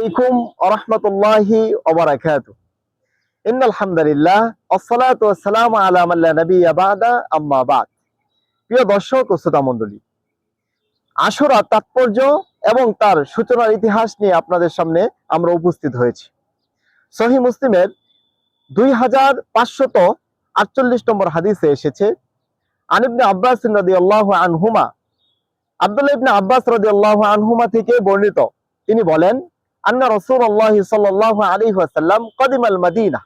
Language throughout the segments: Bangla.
আলাইকুম ওয়া রাহমাতুল্লাহি ওয়া বারাকাতুহু। ইন্নাল হামদুলিল্লাহ ওয়াসসালাতু ওয়াসসালামু আলা মান লা নাবিয়্যা বা'দা আম্মা বা'দ। প্রিয় দর্শক ও শ্রোতা মণ্ডলী, আশুরা তাৎপর্য এবং তার সূচনার ইতিহাস নিয়ে আপনাদের সামনে আমরা উপস্থিত হয়েছি। সহিহ মুসলিমের 2548 নম্বর হাদিসে এসেছে, আন ইবনে আব্বাস রাদিয়াল্লাহু আনহুমা, আব্দুল্লাহ ইবনে আব্বাস রাদিয়াল্লাহু আনহুমা থেকে বর্ণিত, তিনি বলেন, আন্না রাসূলুল্লাহ সাল্লাল্লাহু আলাইহি ওয়াসাল্লাম কদিমাল মদিনা,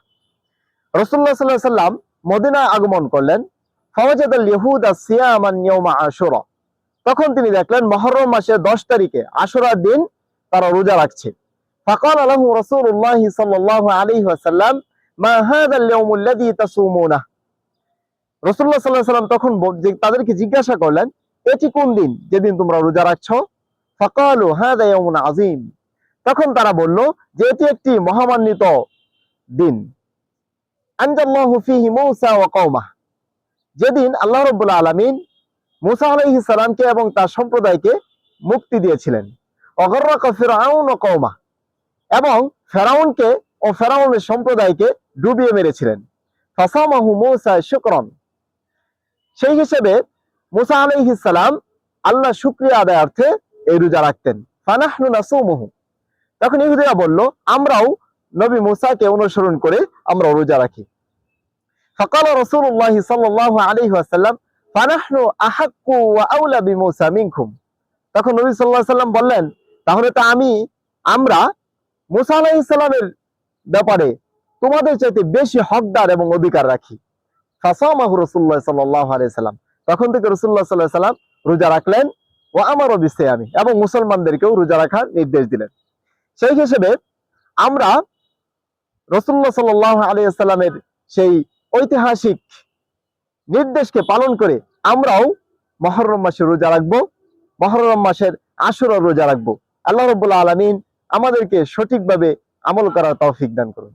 রাসূলুল্লাহ সাল্লাল্লাহু আলাইহি ওয়াসাল্লাম মদিনায় আগমন করলেন। ফাওয়াজাদাল ইয়াহুদা সিয়ামান ইয়াউমা আশুরা, তখন তিনি দেখলেন মুহররম মাসের 10 তারিখে আশুরার দিন তারা রোজা রাখছে। ফাকালা লাহু রাসূলুল্লাহ সাল্লাল্লাহু আলাইহি ওয়াসাল্লাম মা হাযাল ইয়াউমুল্লাযী তাসুমুনা, রাসূলুল্লাহ সাল্লাল্লাহু আলাইহি ওয়াসাল্লাম তখন তাদেরকে জিজ্ঞাসা করলেন, এটি কোন দিন যেদিন তোমরা রোজা রাখছো? ফাকালু হাযা ইয়াউমুন আযীম, তখন তারা বলল যে এটি একটি মহামান্বিত দিন। আনজাল্লাহু ফীহি মূসা ওয়া কওমাহ, যেদিন আল্লাহ রাব্বুল আলামিন মূসা আলাইহিস সালামকে এবং তার সম্প্রদায়কে মুক্তি দিয়েছিলেন। অগররাকা ফিরআউন ওয়া কওমাহ, এবং ফেরাউনকে ও ফেরাউনের সম্প্রদায়কে ডুবিয়ে মেরেছিলেন। ফাসামাহু মূসা শুকরান, সেই হিসেবে মূসা আলাইহিস সালাম আল্লাহ শুকরিয়া আদায়ার্থে এই রোজা রাখতেন। ফানাহনু নাসুমুহু, তখন ইহুদিরা বলল, আমরাও নবী মূসাকে অনুসরণ করে আমরা রোজা রাখি। ফাকালা রাসূলুল্লাহ সাল্লাল্লাহু আলাইহি ওয়াসাল্লাম ফানাহনু আহাক্কু ওয়া আওলা বিমূসা মিনকুম, তখন নবী সাল্লাল্লাহু আলাইহি ওয়াসাল্লাম বললেন, তাহলে তো আমরা মূসা আলাইহিস সালামের ব্যাপারে তোমাদের চাইতে বেশি হকদার এবং অধিকার রাখি। ফাসামাহু রাসূলুল্লাহ সাল্লাল্লাহু আলাইহি ওয়াসাল্লাম, তখন থেকে রাসূলুল্লাহ সাল্লাল্লাহু আলাইহি ওয়াসাল্লাম রোজা রাখলেন। ওয়া আমারা বিসিয়ামি, এবং মুসলমানদেরকেও রোজা রাখার নির্দেশ দিলেন। সেই হিসেবে আমরা রাসূলুল্লাহ সাল্লাল্লাহু আলাইহি ওয়াসাল্লামের সেই ঐতিহাসিক নির্দেশকে পালন করে আমরাও মুহররম মাসে রোজা রাখবো, মুহররম মাসের আশুরা রোজা রাখবো। আল্লাহ রাব্বুল আলামিন আমাদেরকে সঠিকভাবে আমল করার তৌফিক দান করুন।